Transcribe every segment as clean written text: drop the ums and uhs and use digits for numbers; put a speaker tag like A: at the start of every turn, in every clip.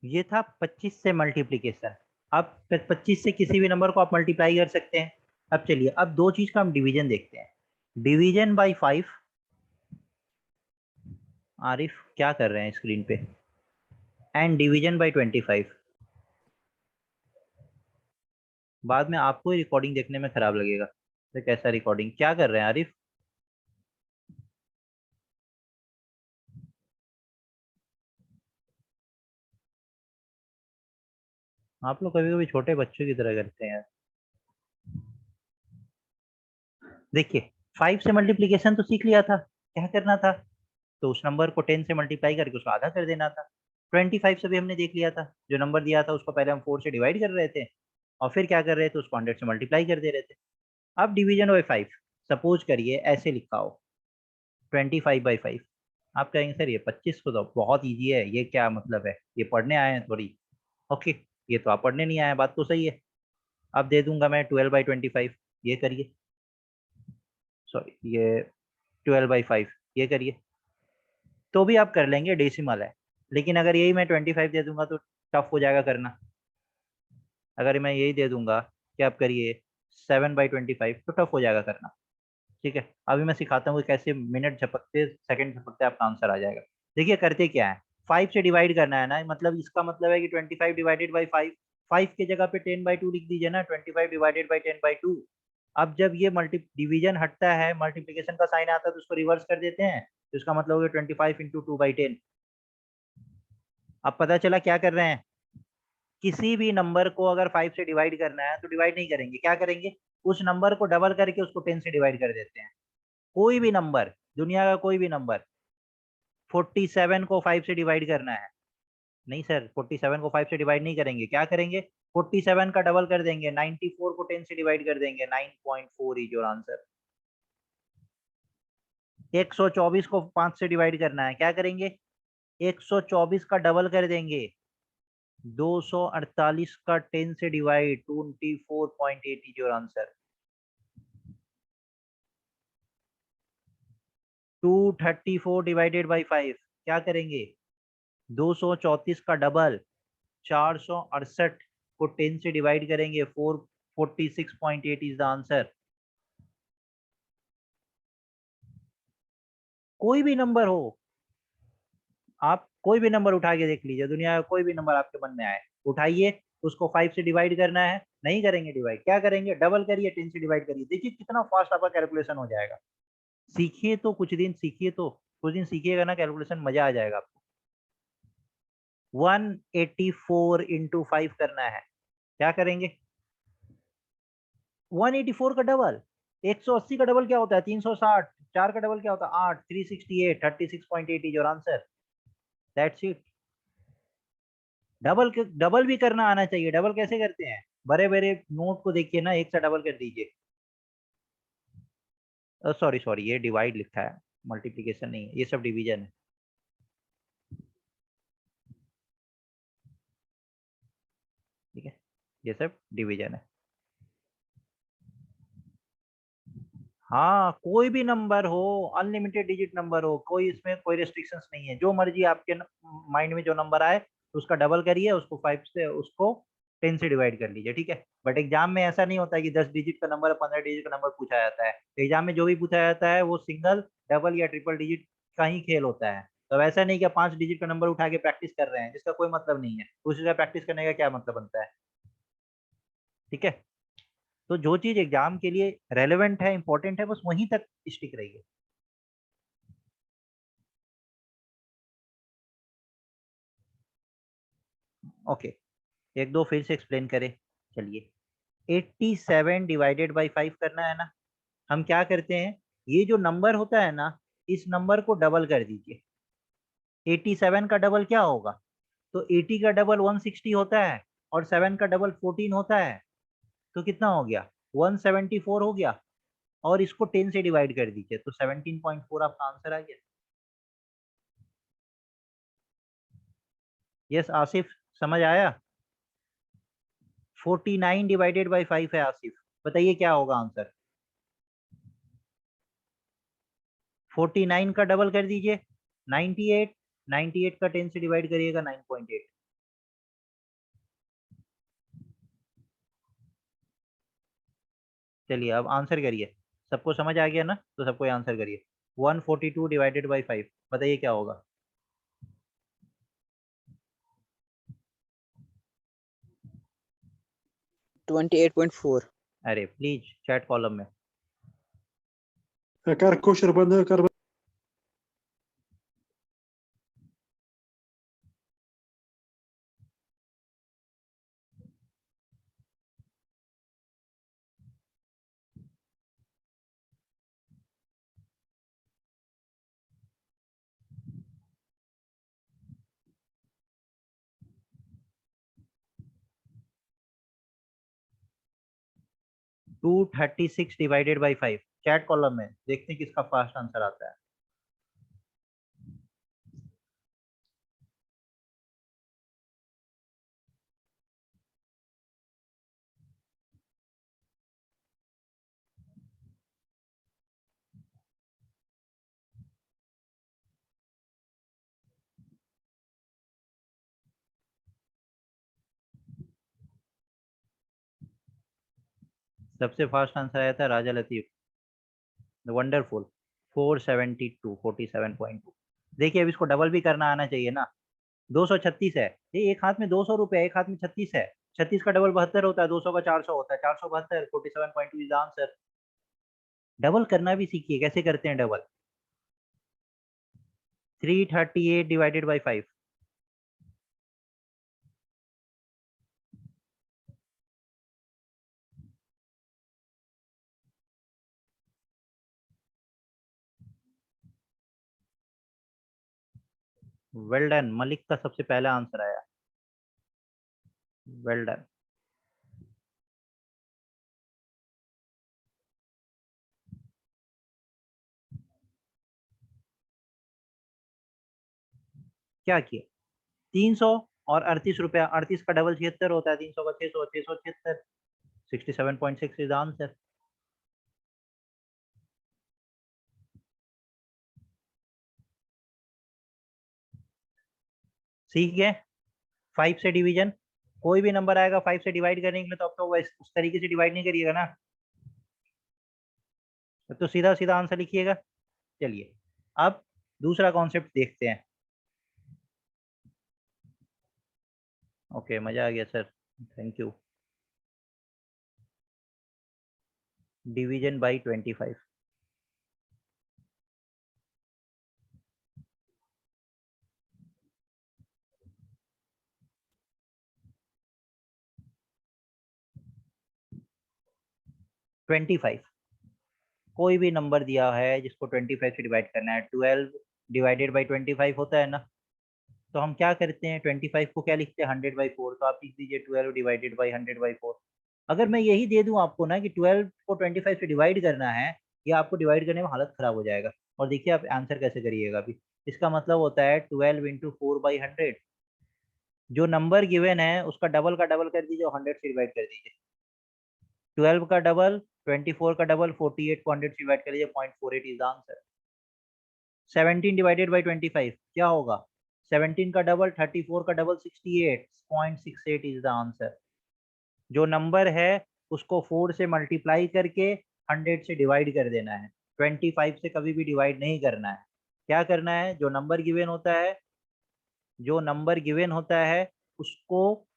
A: ये था 25 से मल्टीप्लीकेशन। अब 25 से किसी भी नंबर को आप मल्टीप्लाई कर सकते हैं। अब चलिए, अब दो चीज का हम डिवीजन देखते हैं। Division bye 5। आरिफ क्या कर रहे हैं स्क्रीन पे? And division bye 25। बाद में आपको ही रिकॉर्डिंग देखने में खराब लगेगा। तो कैसा रिकॉर्डिंग क्या कर रहे हैं आरिफ? आप लोग कभी कभी छोटे बच्चों की तरह करते हैं। देखिए, 5 से मल्टीप्लीकेशन तो सीख लिया था, क्या करना था? तो उस नंबर को 10 से मल्टीप्लाई करके उसको आधा कर देना था। 25 से भी हमने देख लिया था, जो नंबर दिया था उसको पहले हम 4 से डिवाइड कर रहे थे, और फिर क्या कर रहे थे, उसको 100 से मल्टीप्लाई कर दे रहे थे। अब डिवीजन बाई 5। सपोज करिए ऐसे लिखा हो, 25/5। आप कहेंगे सर ये 25 को तो बहुत ईजी है, ये क्या मतलब है, ये पढ़ने आए हैं थोड़ी। ओके, ये तो आप पढ़ने नहीं आए हैं, बात तो सही है। अब दे दूंगा मैं 12/25। ये करिए। सॉरी, ये 12/5। ये करिए। तो भी आप कर लेंगे, डेसिमल है। लेकिन अगर यही मैं 25 दे दूंगा तो टफ हो जाएगा करना। अगर मैं यही दे दूंगा कि आप करिए 7/25, तो टफ हो जाएगा करना। ठीक है, अभी मैं सिखाता हूँ कि कैसे मिनट झपकते सेकंड झपकते आपका आंसर आ जाएगा। देखिए करते क्या है, 5 से डिवाइड करना है ना, मतलब इसका मतलब है कि 25/5। 5 की जगह पे 10/2 लिख दीजिए ना, 25/10/2। अब जब ये मल्टी डिवीजन हटता है, मल्टीप्लीकेशन का साइन आता है, तो उसको रिवर्स कर देते हैं, तो इसका मतलब होगा 25 × 2/10। अब पता चला क्या कर रहे हैं? किसी भी नंबर को अगर 5 से डिवाइड करना है तो डिवाइड नहीं करेंगे, क्या करेंगे? उस नंबर को डबल करके उसको 10 से डिवाइड कर देते हैं। कोई भी नंबर, दुनिया का कोई भी नंबर। 47 को 5 से डिवाइड करना है। नहीं सर, 47 को 5 से डिवाइड नहीं करेंगे, क्या करेंगे? 47 का डबल कर देंगे, 94 को 10 से डिवाइड कर देंगे, 9.4 इज योर आंसर। 124 को 5 से डिवाइड करना है, क्या करेंगे? 124 का डबल कर देंगे, 248 का 10 से divide, 24.8 is your answer. 234 divided by 5, क्या करेंगे? 234 का डबल, 468 को 10 से डिवाइड करेंगे, 446.8 इज द आंसर। कोई भी नंबर हो, आप कोई भी नंबर उठा के देख लीजिए, दुनिया का कोई भी नंबर आपके मन में आए, उठाइए। उसको 5 से डिवाइड करना है, नहीं करेंगे डिवाइड, क्या करेंगे? डबल करिए, 10 से डिवाइड करिए, देखिए कितना फास्ट आपका कैलकुलेशन हो जाएगा। सीखिए तो, कुछ दिन सीखिए तो, कुछ दिन सीखिएगा ना, कैलकुलेशन मजा आ जाएगा आपको। 184 × 5 करना है, क्या करेंगे? 184 का डबल, 180 का डबल क्या होता है? 360। 4 का डबल क्या होता है? 8। 368, 36.8 is your answer. That's it. Double double भी करना आना चाहिए। डबल कैसे करते हैं? बड़े बड़े नोट को देखिए ना, एक से डबल कर दीजिए। सॉरी सॉरी, ये डिवाइड लिखा है, मल्टीप्लीकेशन नहीं है, ये सब डिवीजन है। ठीक है, ये सब डिवीजन है। हाँ, कोई भी नंबर हो, अनलिमिटेड डिजिट नंबर हो, कोई इसमें कोई रेस्ट्रिक्शंस नहीं है, जो मर्जी आपके माइंड में जो नंबर आए उसका डबल करिए, उसको 5 से, उसको 10 से डिवाइड कर लीजिए, ठीक है। बट एग्जाम में ऐसा नहीं होता है कि 10 डिजिट का नंबर, 15 डिजिट का नंबर पूछा जाता है। एग्जाम में जो भी पूछा जाता है वो सिंगल, डबल या ट्रिपल डिजिट का ही खेल होता है। तो ऐसा नहीं कि 5 डिजिट का नंबर उठा के प्रैक्टिस कर रहे हैं, जिसका कोई मतलब नहीं है, उसी का प्रैक्टिस करने का क्या मतलब बनता है? ठीक है। तो जो चीज एग्जाम के लिए रेलेवेंट है, इंपॉर्टेंट है, बस वहीं तक स्टिक रहिए। ओके, एक दो फिर से एक्सप्लेन करें। चलिए, 87/5 करना है ना। हम क्या करते हैं, ये जो नंबर होता है ना, इस नंबर को डबल कर दीजिए। 87 का डबल क्या होगा? तो 80 का डबल 160 होता है, और 7 का डबल 14 होता है। तो कितना हो गया? 174 हो गया। और इसको 10 से डिवाइड कर दीजिए, तो 17.4 आपका आंसर आ गया। यस आसिफ, समझ आया? 49/5 है आसिफ। बताइए क्या होगा आंसर? 49 का डबल कर दीजिए, 98। 98 का 10 से डिवाइड करिएगा, 9.8। चलिए अब आंसर करिए। सबको समझ आ गया ना, तो सबको आंसर करिए। 142 डिवाइडेड बाई 5, बताइए क्या होगा।
B: 28.4।
A: अरे प्लीज चैट कॉलम में।
C: कर क्वेश्चन बंद कर।
A: Two 36 divided by 5, chat column में देखते हैं किसका फास्ट आंसर आता है। सबसे फास्ट आंसर आया था राजा लतीफ, वंडरफुल। 472, 47.2। देखिए अब इसको डबल भी करना आना चाहिए ना। 236 है, ये एक हाथ में 200 रुपए, एक हाथ में 36 है। 36 का डबल 72 होता है, 200 का 400 होता है, 472, 47.2 इज आंसर। डबल करना भी सीखिए, कैसे करते हैं double. 338 divided by 5। Well done, Malik का सबसे पहला आंसर आया। Well done. क्या किया, 300 और 38 रुपया, 38 का डबल 76 होता है, 300 का 600, 676, 67.6 इज आंसर। सीख गए 5 से डिवीजन। कोई भी नंबर आएगा 5 से डिवाइड करने के लिए, तो अब तो उस तरीके से डिवाइड नहीं करिएगा ना, तो सीधा सीधा आंसर लिखिएगा। चलिए अब दूसरा कॉन्सेप्ट देखते हैं। ओके, मजा आ गया sir, thank you. Division by 25। Twenty five, कोई भी नंबर दिया है जिसको 25 से डिवाइड करना है। 12 डिवाइडेड बाई 25 होता है ना, तो हम क्या करते हैं, 25 को क्या लिखते हैं, 100/4। तो आप लिख दीजिए 12 डिवाइडेड बाई 100/4। अगर मैं यही दे दूं आपको ना कि 12 को 25 से डिवाइड करना है, ये आपको डिवाइड करने में हालत खराब हो जाएगा। और देखिए आप आंसर कैसे करिएगा अभी। इसका मतलब होता है 12 इंटू 4/100। जो नंबर गिवन है उसका डबल का डबल कर दीजिए और 100 से डिवाइड कर दीजिए। 12 का डबल 24 का डबल 48 को 100 से डिवाइड कर लीजिए, 0.48 इज आंसर। 17 डिवाइडेड बाई 25 क्या होगा, 17 का डबल 34 का डबल 68, 0.68 इज द आंसर। जो नंबर है उसको 4 से मल्टीप्लाई करके 100 से डिवाइड कर देना है, 25 से कभी भी डिवाइड नहीं करना है। क्या करना है, जो नंबर गिवन होता है उसको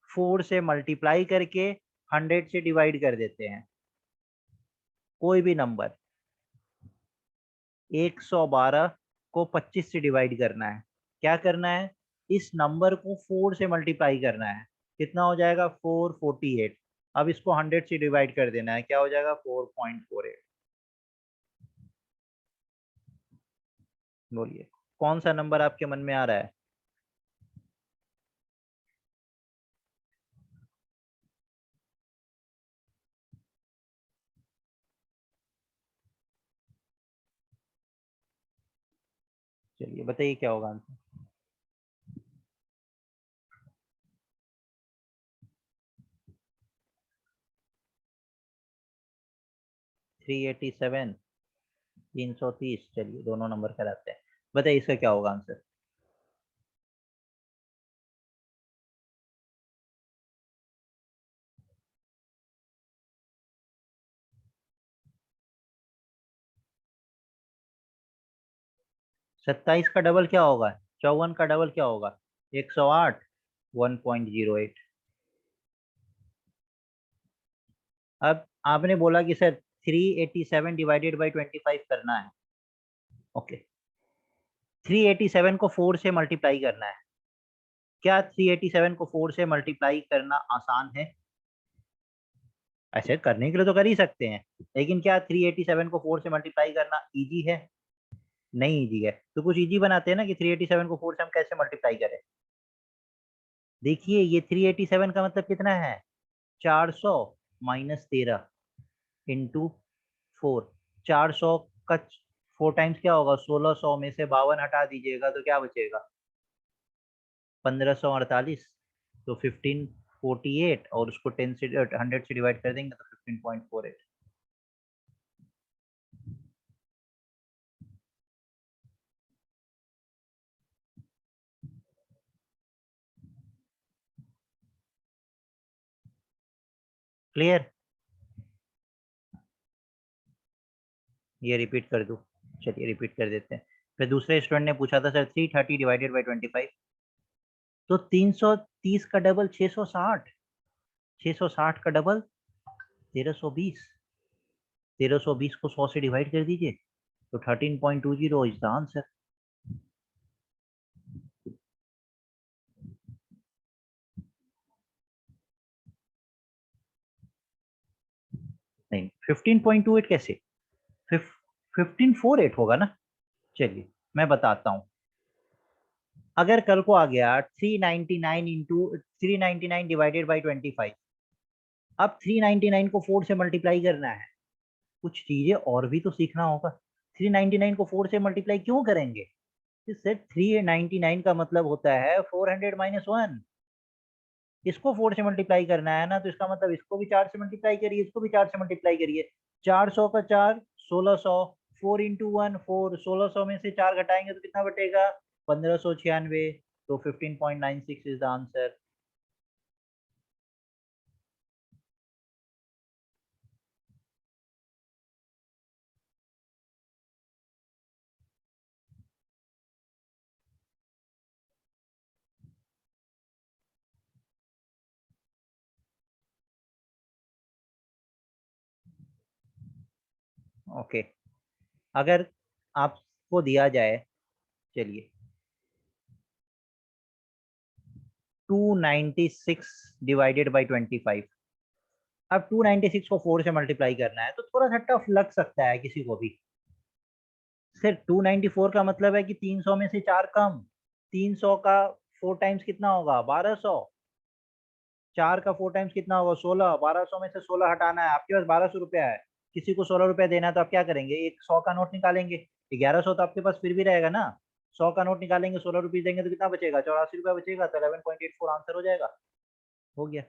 A: 4 से मल्टीप्लाई करके 100 से डिवाइड कर देते हैं। कोई भी नंबर, 112 को 25 से डिवाइड करना है। क्या करना है, इस नंबर को 4 से मल्टीप्लाई करना है। कितना हो जाएगा, 448। अब इसको 100 से डिवाइड कर देना है, क्या हो जाएगा, 4.48। बोलिए कौन सा नंबर आपके मन में आ रहा है। चलिए बताइए क्या होगा आंसर। 387, 330। चलिए दोनों नंबर कराते हैं, बताइए इसका क्या होगा आंसर। 27 का डबल क्या होगा? 54 का डबल क्या होगा? 108, 1.08। अब आपने बोला कि सर 387 डिवाइडेड बाई 25 करना है। ओके, 387 को 4 से मल्टीप्लाई करना है। क्या 387 को 4 से मल्टीप्लाई करना आसान है? ऐसे करने के लिए तो कर ही सकते हैं, लेकिन क्या 387 को 4 से मल्टीप्लाई करना इजी है? नहीं इजी है। तो कुछ इजी बनाते हैं ना कि 387 को 4 से हम कैसे मल्टीप्लाई करें। देखिए ये 387 का मतलब कितना है? 400 माइनस 13 इंटू 4। 400 का 4 टाइम्स क्या होगा? 1600 में से 52 हटा दीजिएगा तो क्या बचेगा? 1548। तो 1548 और उसको 10 से 100 से डिवाइड कर देंगे तो 15.48। क्लियर? ये रिपीट कर दूं? चलिए रिपीट कर देते हैं। फिर दूसरे स्टूडेंट ने पूछा था सर 330 डिवाइडेड बाई 25। तो 330 का डबल 660, 660 का डबल 1320। 1320 को 100 से डिवाइड कर दीजिए तो 13.20 इज द आंसर। नहीं 15.28 कैसे? 1548 होगा ना। चलिए मैं बताता हूँ। अगर कल को आ गया 399 इंटू 399 डिवाइडेड बाई 25। अब 399 को 4 से मल्टीप्लाई करना है। कुछ चीजें और भी तो सीखना होगा। 399 को 4 से मल्टीप्लाई क्यों करेंगे? सर 399 का मतलब होता है 400 माइनस 1। इसको 4 से मल्टीप्लाई करना है ना, तो इसका मतलब इसको भी 4 से मल्टीप्लाई करिए, इसको भी 4 से मल्टीप्लाई करिए। 400 का 4 1600, 4 इंटू 1 4। 1600 में से 4 घटाएंगे तो कितना बटेगा? 1596। तो 15.96 इज द आंसर। ओके, अगर आपको दिया जाए, चलिए 296 डिवाइडेड बाई 25। अब 296 को 4 से मल्टीप्लाई करना है तो थोड़ा सा टफ लग सकता है किसी को भी। सिर्फ 294 का मतलब है कि 300 में से 4 कम। 300 का 4 टाइम्स कितना होगा? 1200। 4 का 4 टाइम्स कितना होगा? 16। 1200 में से 16 हटाना है। आपके पास 1200 रुपया है, किसी को 16 रुपया देना है तो आप क्या करेंगे? एक 100 का नोट निकालेंगे। 1100 तो आपके पास फिर भी रहेगा ना। 100 का नोट निकालेंगे, 16 रुपीज देंगे तो कितना बचेगा? 84 रुपया बचेगा। तो 11.84 आंसर हो जाएगा। हो गया।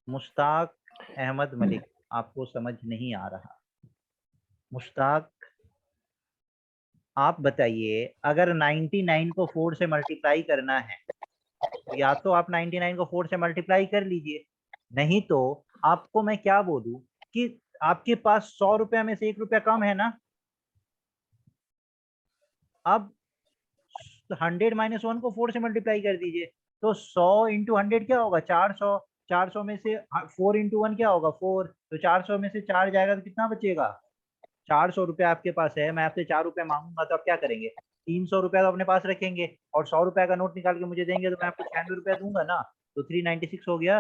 A: मुश्ताक अहमद मलिक, आपको समझ नहीं आ रहा। मुश्ताक, आप बताइए अगर 99 को 4 से मल्टीप्लाई करना है तो या तो आप 99 को 4 से मल्टीप्लाई कर लीजिए, नहीं तो आपको मैं क्या बोलूं कि आपके पास 100 रुपया में से 1 रुपया कम है ना। अब 100 माइनस 1 को 4 से मल्टीप्लाई कर दीजिए तो 100 इंटू 100 क्या होगा? 400। 400 में से 4 इंटू 1 क्या होगा? 4। तो 400 में से 4 जाएगा तो कितना बचेगा? 400 रुपया आपके पास है, मैं आपसे 4 रुपया मांगूंगा तो आप क्या करेंगे? 300 रुपया तो अपने पास रखेंगे और 100 रुपया का नोट निकाल के मुझे देंगे तो मैं आपको 96 रुपया दूंगा ना। तो 396 हो गया।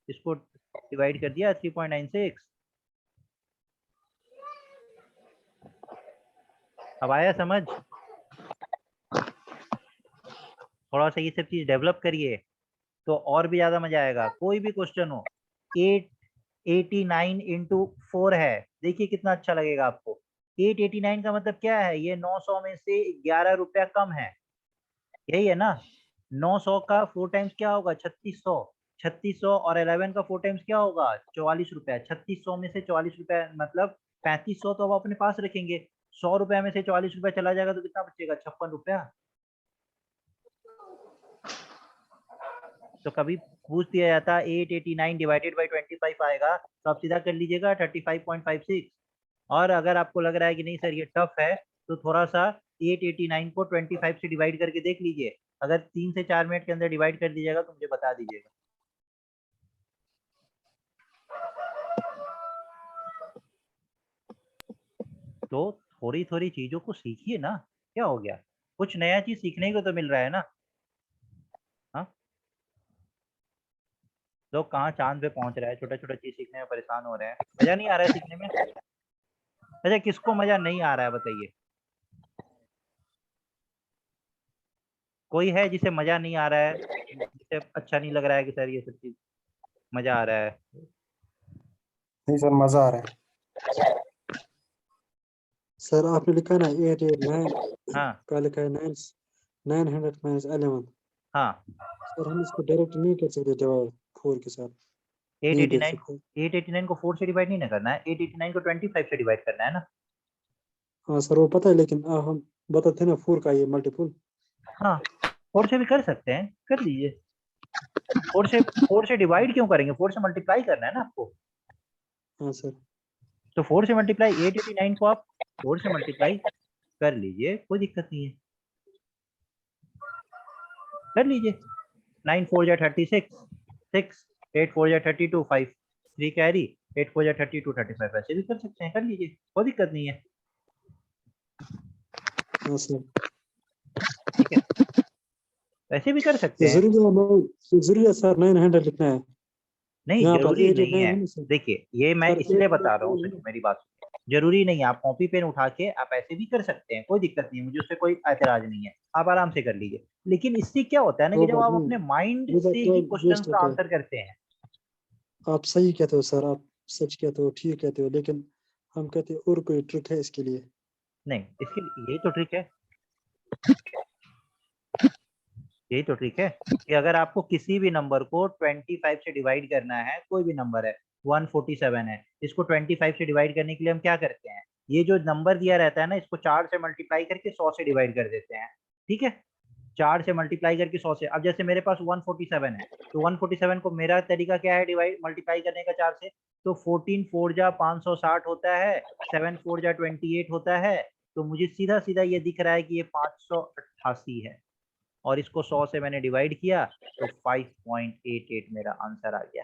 A: इसको डिवाइड कर दिया 3.96। अब आया समझ? थोड़ा सा ये सब चीज डेवलप करिए तो और भी ज्यादा मजा आएगा। कोई भी क्वेश्चन हो, 889 इंटू 4 है, देखिए कितना अच्छा लगेगा आपको। 889 का मतलब क्या है? ये 900 में से 11 रुपया कम है, यही है ना। 900 का 4 टाइम्स क्या होगा? 3600। 3600 और 11 का 4 टाइम्स क्या होगा? 44 रुपया। 3600 में से 44 रुपया मतलब 3500 तो अब अपने पास रखेंगे। 100 रुपया में से 44 रुपया चला जाएगा तो कितना बचेगा? 56 रुपया। तो कभी पूछ दिया जाता 889 डिवाइडेड बाई 25 आएगा तो आप सीधा कर लीजिएगा 35.56। और अगर आपको लग रहा है कि नहीं सर ये टफ है तो थोड़ा सा 889 को 25 से डिवाइड करके देख लीजिए। अगर 3 से 4 मिनट के अंदर डिवाइड कर दीजिएगा तो मुझे बता दीजिएगा। तो थोड़ी थोड़ी चीजों को सीखिए ना, क्या हो गया, कुछ नया चीज सीखने को तो मिल रहा है ना। हाँ, लोग कहाँ चांद पे पहुंच रहा है, छोटा छोटा चीज सीखने में परेशान हो रहे हैं, मजा नहीं आ रहा है सीखने में। अच्छा किसको मजा नहीं आ रहा है बताइए, कोई है जिसे मजा नहीं आ रहा है, जिसे अच्छा नहीं लग रहा है कि सर ये सब चीज मजा आ रहा है।
C: नहीं सर मजा आ रहा है।
D: सर आपने लिखा ना 889
A: हाँ
D: का लिखा है 900 माइनस 11।
A: हाँ
D: सर हम इसको डायरेक्ट नहीं कर सकते डिवाइड 4 के साथ, नहीं देख
A: 889
D: सकते।
A: 889 को 4 से डिवाइड नहीं ना करना है, 889 को 25 से डिवाइड करना है ना।
D: हाँ सर वो पता है, लेकिन हम बताते हैं ना 4 का ये मल्टीपल।
A: हाँ 4 से भी कर सकते हैं, कर लीजिए। 4 से डिवाइड क्यों करेंगे, 4 से मल्टीप्लाई करना है ना आपको।
D: हाँ सर।
A: तो 4 से मल्टीप्लाई 889 को आप 4 से मल्टीप्लाई कर लीजिए, कोई दिक्कत नहीं है, कर लीजिए। 9 4 जा 36, 6 8 4 जा 32, 5 3 कैरी, 8 4 जा 32 35, ऐसे भी कर सकते हैं, कर लीजिए, कोई दिक्कत नहीं है।
D: हाँ सर।
A: ठीक है, ऐसे भी कर सकते हैं।
D: जरूरी है सर 900 लिखना है
A: नहीं
D: यहाँ पर।
A: जरूरी नहीं
D: 889
A: है,
D: है ना सर।
A: देखिए ये मैं
D: सर
A: इसलिए बता रहा हूँ,
D: 889
A: सुनिए मेरी बात सुनिए। जरूरी नहीं है, आप कॉपी पेन उठा के आप ऐसे भी कर सकते हैं, कोई दिक्कत नहीं है, मुझे उससे कोई ऐतराज नहीं है, आप आराम से कर लीजिए। लेकिन इससे क्या होता है ना कि
D: वो
A: जब
D: बात
A: आप
D: नहीं,
A: अपने माइंड
D: वो
A: से ही
D: टाइम
A: क्वेश्चन
D: वेस्ट
A: का
D: होता है।
A: आंसर करते हैं।
D: आप सही कहते हो सर, आप सच कहते हो, ठीक कहते हो, लेकिन हम कहते हैं और कोई ट्रिक है इसके लिए।
A: नहीं इसके यही तो ट्रिक है, यही तो ट्रिक है कि अगर आपको किसी भी नंबर को 25 से डिवाइड करना है, कोई भी नंबर है 147 है, इसको 25 से डिवाइड करने के लिए हम क्या करते हैं, ये जो नंबर दिया रहता है ना इसको 4 से मल्टीप्लाई करके 100 से डिवाइड कर देते हैं। ठीक है, 4 से मल्टीप्लाई करके 100 से। अब जैसे मेरे पास 147 है तो 147 को मेरा तरीका क्या है डिवाइड मल्टीप्लाई करने का 4 से, तो 14 4 जा 560 होता है, 7 4 जा 28 होता है, तो मुझे सीधा सीधा ये दिख रहा है कि ये 588 है, और इसको 100 से मैंने डिवाइड किया तो 5.88 मेरा आंसर आ गया।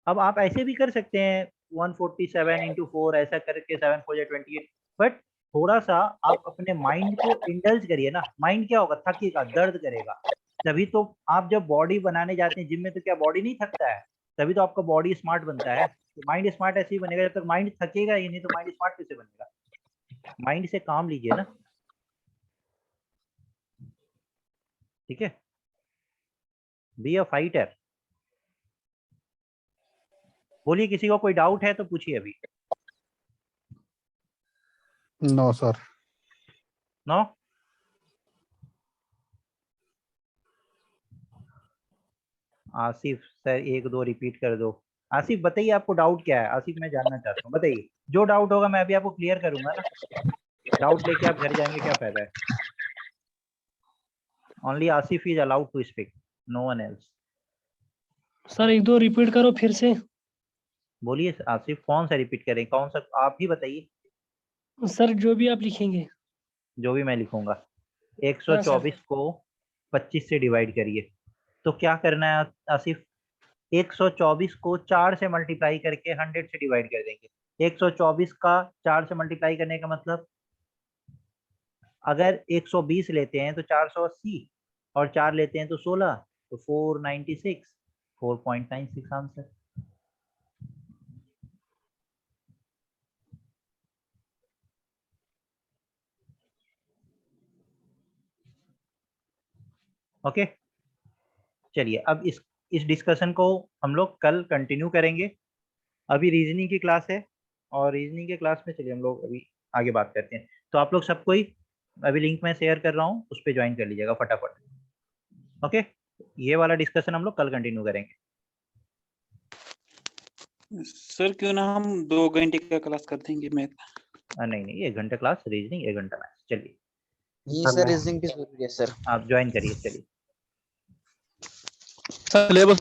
A: अब आप ऐसे भी कर सकते हैं 147 इंटू 4 ऐसा करके 7 4 या 28, बट थोड़ा सा आप अपने माइंड को इंडल्ज करिए ना, माइंड क्या होगा, थकेगा, दर्द करेगा। तभी तो आप जब बॉडी बनाने जाते हैं जिम में तो क्या बॉडी नहीं थकता है, तभी तो आपका बॉडी स्मार्ट बनता है। तो माइंड स्मार्ट ऐसे ही बनेगा, जब तक माइंड थकेगा ही नहीं तो माइंड स्मार्ट कैसे बनेगा। माइंड से काम लीजिए ना, ठीक है, बी अ फाइटर। बोलिए किसी को कोई डाउट है तो पूछिए अभी।
C: No sir.
A: No, Asif sir एक दो रिपीट कर दो। आसिफ बताइए आपको डाउट क्या है, आसिफ मैं जानना चाहता हूँ, बताइए। जो डाउट होगा मैं अभी आपको क्लियर करूंगा ना, डाउट लेके आप घर जाएंगे क्या फायदा है। Only Asif is allowed to speak, no one else.
E: Sir एक दो रिपीट करो फिर से।
A: बोलिए आसिफ, कौन सा रिपीट करें, कौन सा आप ही बताइए।
E: सर जो भी आप लिखेंगे।
A: जो भी मैं लिखूंगा।
E: हाँ
A: 124 को 25 से डिवाइड करिए, तो क्या करना है आसिफ, 124 को 4 से मल्टीप्लाई करके 100 से डिवाइड कर देंगे। 124 का 4 से मल्टीप्लाई करने का मतलब, अगर 120 लेते हैं तो 480, और 4 लेते हैं तो 16, तो 496, 4.96 आंसर। ओके, चलिए अब इस डिस्कशन को हम लोग कल कंटिन्यू करेंगे। अभी रीजनिंग की क्लास है, और रीजनिंग के क्लास में चलिए हम लोग अभी आगे बात करते हैं। तो आप लोग सबको ही अभी लिंक मैं शेयर कर रहा हूँ, उस पर ज्वाइन कर लीजिएगा फटाफट। ओके, ये वाला डिस्कशन हम लोग कल कंटिन्यू करेंगे।
F: सर क्यों ना हम 2 घंटे का क्लास कर देंगे मैथ।
A: नहीं 1 घंटा क्लास रीजनिंग, 1 घंटा मैथ्स। चलिए
B: जी सर रीजनिंग भी जरूरी है सर।
A: आप ज्वाइन करिए, चलिए।
F: सिलेबस